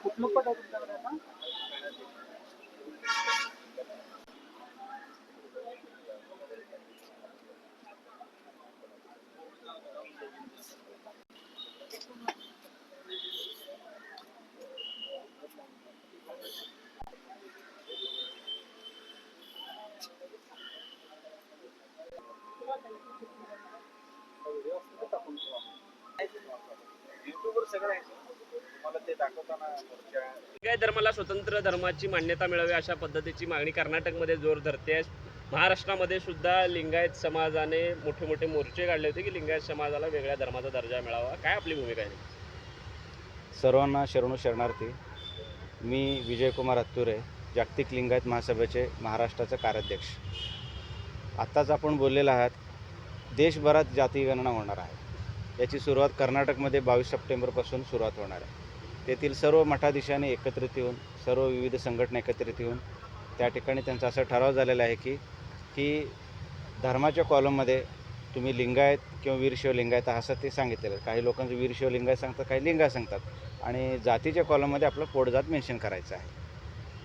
कुठलं पद आहे तुमच्याकडे आता? युट्यूबवर सगळं आहे. तुम्हाला ते दाखवताना लिंगायत धर्माला स्वतंत्र धर्माची मान्यता मिळावी अशा पद्धतीची मागणी कर्नाटकमध्ये जोर धरते. महाराष्ट्रामध्ये सुद्धा लिंगायत समाजाने मोठे मोठे मोर्चे काढले होते की लिंगायत समाजाला वेगळ्या धर्माचा दर्जा मिळावा. काय आपली भूमिका आहे? सर्वांना शरणू शरणार्थी. मी विजयकुमार हत्तुरे, जागतिक लिंगायत महासभेचे महाराष्ट्राचे कार्याध्यक्ष. आत्ताच आपण बोललेला आहात, देशभरात जातीगणना होणार आहे. याची सुरुवात कर्नाटकमध्ये 22 सप्टेंबरपासून सुरुवात होणार आहे. तेथील सर्व मठाधीशांनी एकत्रित येऊन, सर्व विविध संघटना एकत्रित येऊन त्या ठिकाणी त्यांचा असा ठराव झालेला आहे की धर्माच्या कॉलममध्ये तुम्ही लिंगायत किंवा वीरशैव लिंगायत असं ते सांगितलेलं आहे. काही लोकांचं वीरशैव लिंगायत सांगतात, काही लिंगायत सांगतात. आणि जातीच्या कॉलममध्ये आपलं पोटजात मेन्शन करायचं आहे.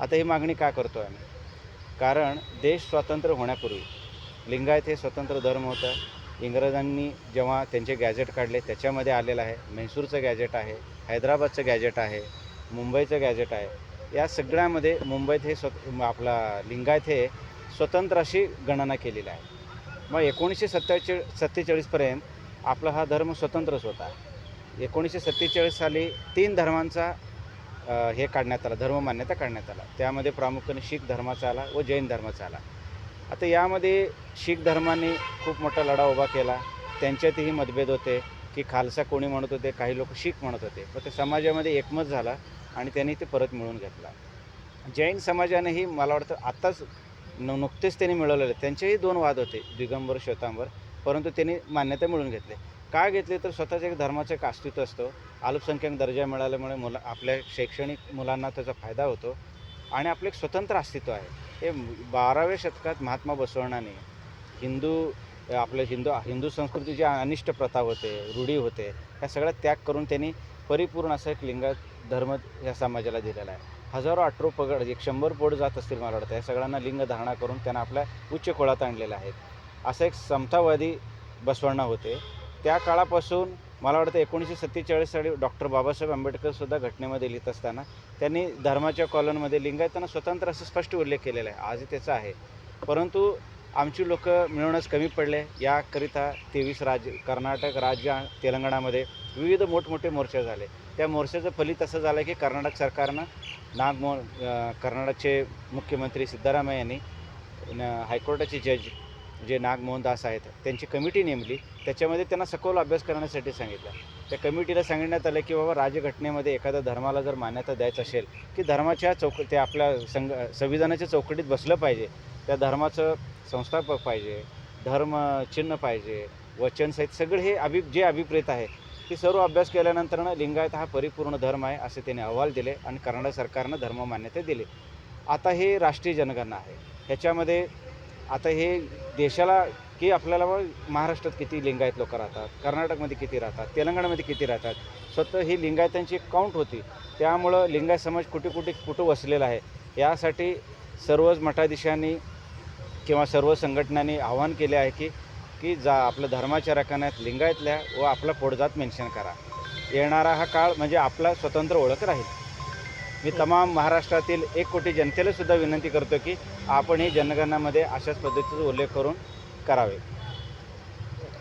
आता ही मागणी का करतो आहे आम्ही? कारण देश स्वातंत्र्य होण्यापूर्वी लिंगायत हे स्वतंत्र धर्म होतं. इंग्रजांनी जेव्हा त्यांचे गॅजेट काढले त्याच्यामध्ये आलेलं आहे. म्हैसूरचं गॅजेट आहे, हैदराबादचं गॅजेट आहे, मुंबईचं गॅजेट आहे. या सगळ्यामध्ये मुंबईत हे आपला लिंगायत हे स्वतंत्र अशी गणना केलेली आहे. मग 1947पर्यंत आपला हा धर्म स्वतंत्रच होता. 1947 साली 3 धर्मांचा हे काढण्यात आला, धर्ममान्यता काढण्यात आला. त्यामध्ये प्रामुख्याने शीख धर्माचा आला व जैन धर्माचा आला. आता यामध्ये शीख धर्माने खूप मोठा लढा उभा केला. त्यांच्यातही मतभेद होते की खालसा कोणी म्हणत होते, काही लोक शीख म्हणत होते. पण ते समाजामध्ये एकमत झाला आणि त्यांनी ते परत मिळवून घेतला. जैन समाजानेही मला वाटतं आत्ताच नुकतेच त्यांनी मिळवलेले. त्यांचेही 2 वाद होते, दिगंबर श्वेतांबर, परंतु त्यांनी मान्यता मिळवून घेतले. का घेतले तर स्वतःच्या एक धर्माचं एक अस्तित्व असतं. अल्पसंख्याक दर्जा मिळाल्यामुळे आपल्या शैक्षणिक मुलांना त्याचा फायदा होतो आणि आपलं एक स्वतंत्र अस्तित्व आहे. हे 12व्या शतकात महात्मा बसवण्णाने हिंदू संस्कृती जी अनिष्ट प्रथा होते, रूढी होते, ह्या सगळ्या त्याग करून त्यांनी परिपूर्ण असं एक लिंगायत धर्म या समाजाला दिलेला आहे. हजारो अठरो पगड 100 पोट जात असतील मला वाटतं. या सगळ्यांना लिंग धारणा करून त्यांना आपल्या उच्च कुळात आणलेलं आहे. असं एक समतावादी बसवण्णा होते. त्या काळापासून मला वाटतं 1947 साली डॉक्टर बाबासाहेब आंबेडकरसुद्धा घटनेमध्ये लिहित असताना त्यांनी धर्माच्या कॉलममध्ये लिंगायतांना स्वतंत्र असं स्पष्ट उल्लेख केलेला आहे. आजही त्याचा आहे. परंतु आमची लोकं मिळवण्यास कमी पडले. याकरिता 23 कर्नाटक राज्य, तेलंगणामध्ये विविध मोठमोठे मोर्चे झाले. त्या मोर्चाचं फलित असं झालं की कर्नाटक सरकारनं कर्नाटकचे मुख्यमंत्री सिद्धरामय्या यांनी हायकोर्टाचे जज जे नागमोहन दास आहेत त्यांची कमिटी नेमली. त्याच्यामध्ये त्यांना सखोल अभ्यास करण्यासाठी सांगितलं. त्या कमिटीला सांगण्यात आलं की बाबा राज्यघटनेमध्ये एखाद्या धर्माला जर मान्यता द्यायचं असेल की धर्माच्या ते आपल्या संविधानाच्या चौकटीत बसलं पाहिजे. त्या धर्माचं संस्थापक पाहिजे, धर्मचिन्ह पाहिजे, वचनसहित सगळे हे जे अभिप्रेत आहे ते सर्व अभ्यास केल्यानंतरनं लिंगायत हा परिपूर्ण धर्म आहे असे त्यांनी अहवाल दिले आणि कर्नाटक सरकारनं धर्म मान्यता दिली. आता हे राष्ट्रीय जनगणना आहे. ह्याच्यामध्ये आता हे देशाला की आपल्याला महाराष्ट्रात किती लिंगायत लोक राहतात, कर्नाटकमध्ये किती राहतात, तेलंगणामध्ये किती राहतात, स्वतः ही लिंगायतांची काउंट होती. त्यामुळं लिंगायत समाज कुठं वसलेला आहे यासाठी सर्वच मठाधीशांनी किंवा सर्व संघटनांनी आवाहन केले आहे की आपल्या धर्माच्या रकान्यात लिंगायतल्या व आपला पोटजात मेन्शन करा. येणारा हा काळ म्हणजे आपला स्वतंत्र ओळख राहील. मी तमाम महाराष्ट्रातील 1 कोटी जनतेला सुद्धा विनंती करतो की आपण ही जनगणनामध्ये अशाच पद्धतीचा उल्लेख करून करावे.